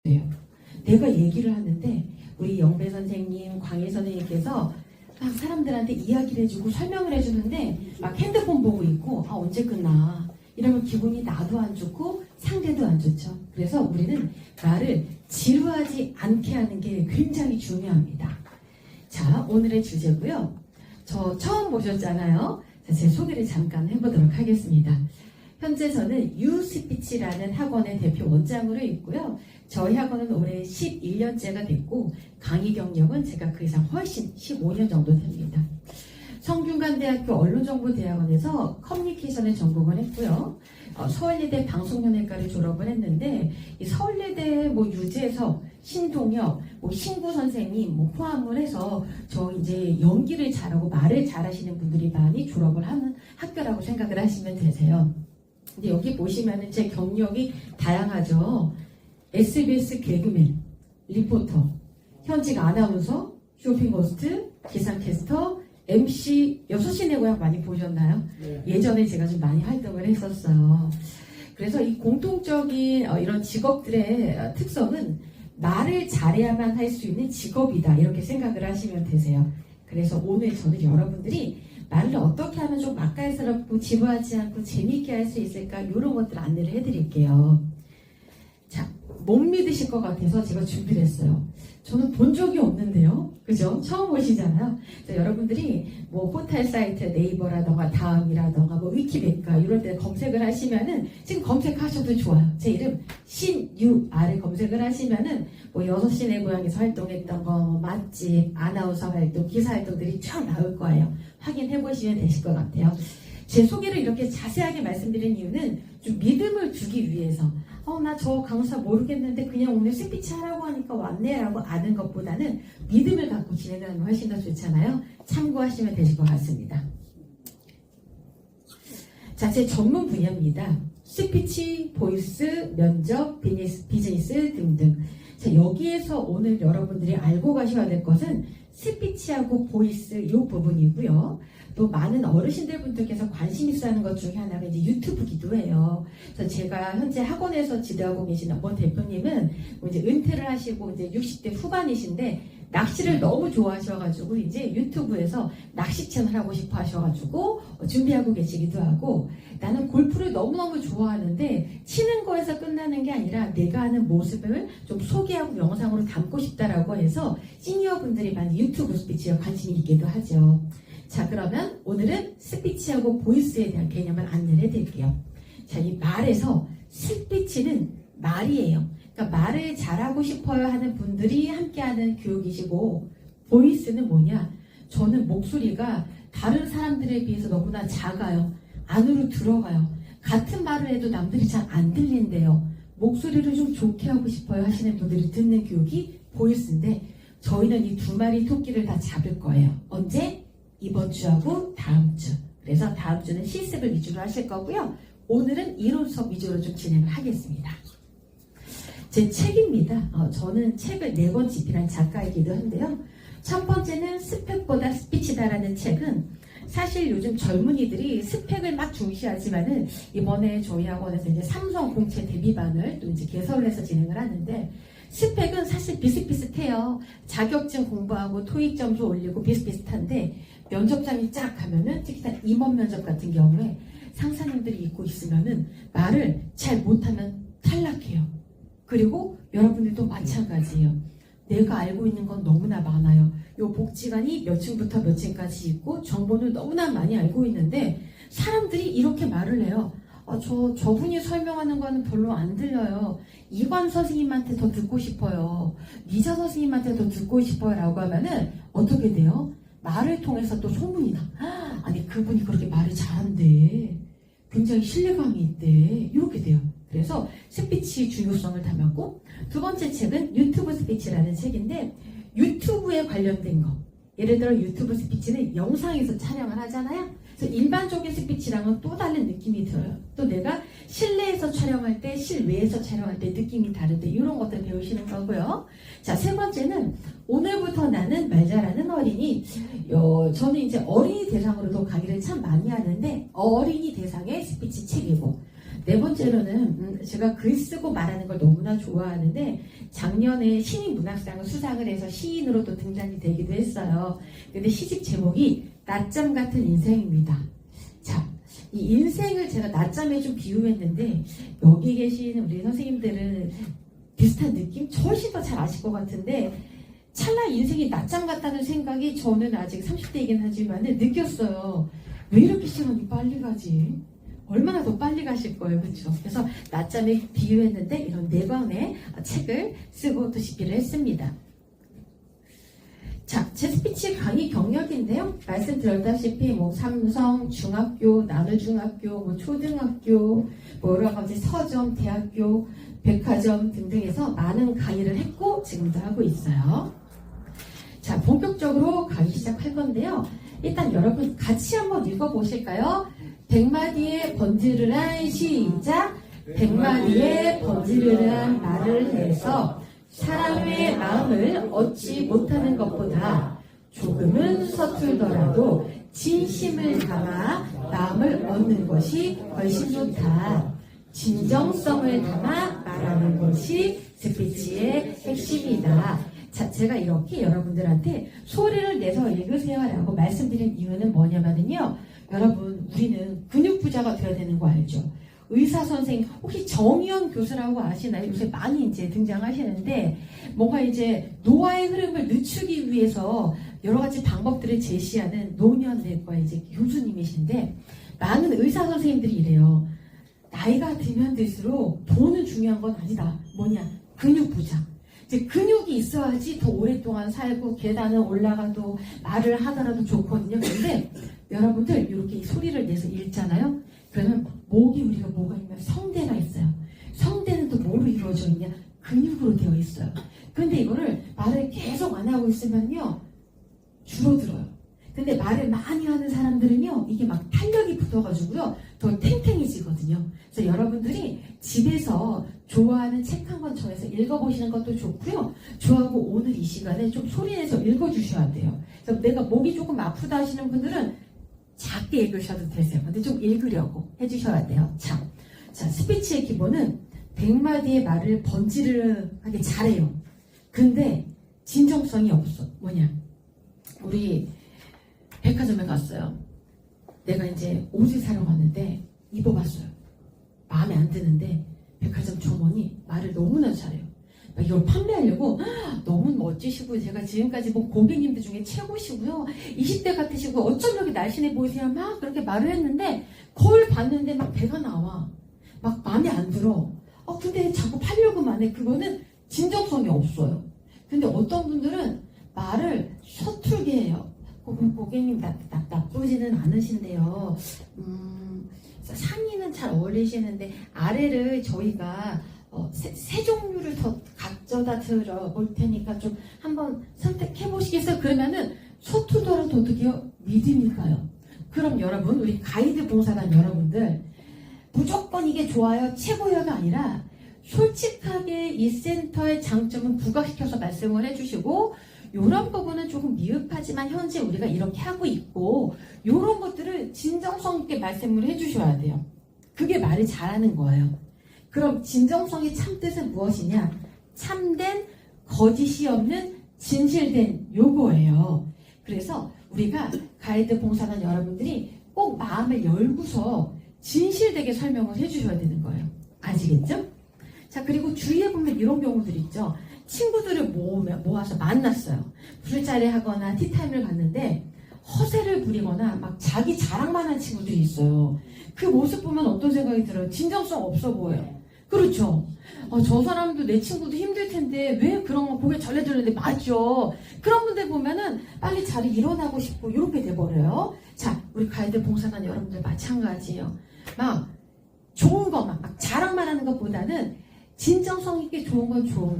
돼요. 내가 얘기를 하는데 우리 영배 선생님, 광일 선생님께서 막 사람들한테 이야기를 해주고 설명을 해주는데 막 핸드폰 보고 있고 언제 끝나 이러면 기분이 나도 안 좋고 상대도 안 좋죠. 그래서 우리는 말을 지루하지 않게 하는 게 굉장히 중요합니다. 자, 오늘의 주제고요. 저 처음 보셨잖아요. 자, 제 소개를 잠깐 해보도록 하겠습니다. 현재 저는 유스피치라는 학원의 대표 원장으로 있고요. 저희 학원은 올해 11년째가 됐고 강의 경력은 제가 그 이상 훨씬 15년 정도 됩니다. 성균관대학교 언론정보대학원에서 커뮤니케이션을 전공을 했고요. 서울예대 방송연예과를 졸업을 했는데 이 서울예대 유재석, 신동엽, 신구 선생님 포함을 해서 저 이제 연기를 잘하고 말을 잘하시는 분들이 많이 졸업을 하는 학교라고 생각을 하시면 되세요. 근데 여기 보시면은 제 경력이 다양하죠. SBS 개그맨, 리포터, 현직 아나운서, 쇼핑호스트, 기상캐스터, MC, 6시내 고향 많이 보셨나요? 네. 예전에 제가 좀 많이 활동을 했었어요. 그래서 이 공통적인 이런 직업들의 특성은 말을 잘해야만 할 수 있는 직업이다 이렇게 생각을 하시면 되세요. 그래서 오늘 저는 여러분들이 말을 어떻게 하면 좀 맛깔스럽고 지루하지 않고 재미있게 할 수 있을까 이런 것들 안내를 해드릴게요. 자, 못 믿으실 것 같아서 제가 준비를 했어요. 저는 본 적이 없는데요. 그죠? 처음 보시잖아요. 자, 여러분들이 포털 사이트 네이버라던가 다음이라던가 위키백과 이런 데 검색을 하시면은 지금 검색하셔도 좋아요. 제 이름 신유아를 검색을 하시면은 6시 내 고향에서 활동했던 거, 맛집, 아나운서 활동, 기사 활동들이 쫙 나올 거예요. 확인해 보시면 되실 것 같아요. 제 소개를 이렇게 자세하게 말씀드린 이유는 좀 믿음을 주기 위해서 나 저 강사 모르겠는데 그냥 오늘 스피치 하라고 하니까 왔네 라고 아는 것보다는 믿음을 갖고 진행을 하면 훨씬 더 좋잖아요. 참고하시면 되실 것 같습니다. 자, 제 전문 분야입니다. 스피치, 보이스, 면접, 비즈니스 등등. 자, 여기에서 오늘 여러분들이 알고 가셔야 될 것은 스피치하고 보이스 이 부분이고요. 또 많은 어르신들 분들께서 관심 있어 하는 것 중에 하나가 이제 유튜브기도 해요. 그래서 제가 현재 학원에서 지도하고 계신 어떤 대표님은 이제 은퇴를 하시고 이제 60대 후반이신데 낚시를 너무 좋아하셔가지고 이제 유튜브에서 낚시 채널 하고 싶어 하셔가지고 준비하고 계시기도 하고 나는 골프를 너무너무 좋아하는데 치는 거에서 끝나는 게 아니라 내가 하는 모습을 좀 소개하고 영상으로 담고 싶다라고 해서 시니어 분들이 많이 유튜브 스피치에 관심이 있기도 하죠. 자, 그러면 오늘은 스피치하고 보이스에 대한 개념을 안내를 해드릴게요. 자, 이 말에서 스피치는 말이에요. 그러니까 말을 잘하고 싶어요 하는 분들이 함께하는 교육이시고 보이스는 뭐냐? 저는 목소리가 다른 사람들에 비해서 너무나 작아요. 안으로 들어가요. 같은 말을 해도 남들이 잘 안 들린대요. 목소리를 좀 좋게 하고 싶어요 하시는 분들이 듣는 교육이 보이스인데 저희는 이 두 마리 토끼를 다 잡을 거예요. 언제? 이번 주하고 다음 주. 그래서 다음 주는 실습을 위주로 하실 거고요. 오늘은 이론 수업 위주로 좀 진행을 하겠습니다. 제 책입니다. 저는 책을 4권 집필한 작가이기도 한데요. 첫 번째는 스펙보다 스피치다라는 책은 사실 요즘 젊은이들이 스펙을 막 중시하지만은 이번에 저희 학원에서 이제 삼성 공채 데뷔반을 또 이제 개설을 해서 진행을 하는데 스펙은 사실 비슷비슷해요. 자격증 공부하고 토익 점수 올리고 비슷비슷한데 면접장이 쫙 가면은 특히나 임원 면접 같은 경우에 상사님들이 있고 있으면은 말을 잘 못하면 탈락해요. 그리고 여러분들도 마찬가지예요. 내가 알고 있는 건 너무나 많아요. 요 복지관이 몇 층부터 몇 층까지 있고 정보를 너무나 많이 알고 있는데 사람들이 이렇게 말을 해요. 저분이 설명하는 거는 별로 안 들려요. 이관 선생님한테 더 듣고 싶어요. 미자 선생님한테 더 듣고 싶어요 라고 하면은 어떻게 돼요? 말을 통해서 또 소문이 나. 아니 그분이 그렇게 말을 잘한대. 굉장히 신뢰감이 있대. 이렇게 돼요. 그래서 스피치 중요성을 담았고 두 번째 책은 유튜브 스피치라는 책인데 유튜브에 관련된 거. 예를 들어 유튜브 스피치는 영상에서 촬영을 하잖아요. 그래서 일반적인 스피치랑은 또 다른 느낌이 들어요. 또 내가 실내에서 촬영할 때, 실외에서 촬영할 때 느낌이 다른데 이런 것들 배우시는 거고요. 자, 세 번째는 오늘부터 나는 말 잘하는 어린이. 저는 이제 어린이 대상으로도 강의를 참 많이 하는데 어린이 대상의 스피치 책이고 네 번째로는 제가 글 쓰고 말하는 걸 너무나 좋아하는데 작년에 신인문학상을 수상을 해서 시인으로도 등단이 되기도 했어요. 근데 시집 제목이 낮잠 같은 인생입니다. 자, 이 인생을 제가 낮잠에 좀 비유했는데 여기 계신 우리 선생님들은 비슷한 느낌? 훨씬 더 잘 아실 것 같은데 찰나 인생이 낮잠 같다는 생각이 저는 아직 30대이긴 하지만 느꼈어요. 왜 이렇게 시간이 빨리 가지? 얼마나 더 빨리 가실 거예요. 그렇죠? 그래서 낮잠에 비유했는데 이런 4권의 책을 쓰고 또 집필을 했습니다. 자, 제 스피치 강의 경력인데요. 말씀드렸다시피 삼성, 중학교, 나누중학교, 초등학교, 여러 가지 서점, 대학교, 백화점 등등에서 많은 강의를 했고 지금도 하고 있어요. 자, 본격적으로 강의 시작할 건데요. 일단 여러분 같이 한번 읽어보실까요? 100마디의 번지르르한 시작! 100마디의 번지르르한 말을 해서 사람의 마음을 얻지 못하는 것보다 조금은 서툴더라도 진심을 담아 마음을 얻는 것이 훨씬 좋다. 진정성을 담아 말하는 것이 스피치의 핵심이다. 자, 제가 이렇게 여러분들한테 소리를 내서 읽으세요라고 말씀드린 이유는 뭐냐면요. 여러분, 우리는 근육부자가 되어야 되는 거 알죠? 의사 선생님, 혹시 정의원 교수라고 아시나요? 요새 많이 이제 등장하시는데, 뭔가 이제 노화의 흐름을 늦추기 위해서 여러 가지 방법들을 제시하는 노년내과 이제 교수님이신데, 많은 의사 선생님들이 이래요. 나이가 들면 들수록 돈은 중요한 건 아니다. 뭐냐? 근육부자. 이제 근육이 있어야지 더 오랫동안 살고 계단을 올라가도 말을 하더라도 좋거든요. 근데 여러분들 이렇게 소리를 내서 읽잖아요. 그러면 목이 우리가 뭐가 있냐면 성대가 있어요. 성대는 또 뭐로 이루어져 있냐? 근육으로 되어 있어요. 근데 이거를 말을 계속 안 하고 있으면요 줄어들어요. 근데 말을 많이 하는 사람들은요 이게 막 탄력이 붙어가지고요 더 탱탱해지거든요. 그래서 여러분들이 집에서 좋아하는 책 한 권 정해서 읽어보시는 것도 좋고요. 저하고 오늘 이 시간에 좀 소리내서 읽어주셔야 돼요. 그래서 내가 목이 조금 아프다 하시는 분들은 작게 읽으셔도 되세요. 근데 좀 읽으려고 해주셔야 돼요. 자, 스피치의 기본은 100마디의 말을 번지르르하게 잘해요. 근데 진정성이 없어. 뭐냐? 우리 백화점에 갔어요. 내가 이제 옷을 사러 갔는데 입어봤어요. 마음에 안 드는데 백화점 점원이 말을 너무나 잘해요. 이걸 판매하려고 너무 멋지시고 제가 지금까지 본 고객님들 중에 최고시고요. 20대 같으시고 어쩜 이렇게 날씬해 보이세요? 막 그렇게 말을 했는데 거울 봤는데 막 배가 나와. 막 마음에 안 들어. 근데 자꾸 팔려고만 해. 그거는 진정성이 없어요. 근데 어떤 분들은 말을 서툴게 해요. 고객님 나쁘지는 않으신데요. 상의는 잘 어울리시는데 아래를 저희가 세 종류를 더 가져다 들어 볼 테니까 좀 한번 선택해 보시겠어요? 그러면은 서투더라도 어떻게요? 믿음이 가요. 그럼 여러분, 우리 가이드 봉사단 여러분들 무조건 이게 좋아요, 최고요가 아니라 솔직하게 이 센터의 장점은 부각시켜서 말씀을 해주시고 이런 부분은 조금 미흡하지만 현재 우리가 이렇게 하고 있고 이런 것들을 진정성 있게 말씀을 해주셔야 돼요. 그게 말을 잘하는 거예요. 그럼 진정성의 참뜻은 무엇이냐? 참된, 거짓이 없는, 진실된 요거예요. 그래서 우리가 가이드 봉사단 여러분들이 꼭 마음을 열고서 진실되게 설명을 해주셔야 되는 거예요. 아시겠죠? 자, 그리고 주위에 보면 이런 경우들 있죠. 친구들을 모아서 만났어요. 술자리 하거나 티타임을 갔는데 허세를 부리거나 막 자기 자랑만 하는 친구들이 있어요. 그 모습 보면 어떤 생각이 들어요? 진정성 없어 보여요. 그렇죠? 저 사람도 내 친구도 힘들 텐데 왜 그런 거 고개 절레절레인데 맞죠? 그런 분들 보면은 빨리 자리 일어나고 싶고 이렇게 돼버려요. 자, 우리 가이드 봉사단 여러분들 마찬가지예요. 막 좋은 것만 막 자랑만 하는 것보다는 진정성 있게 좋은 건 좋은 거.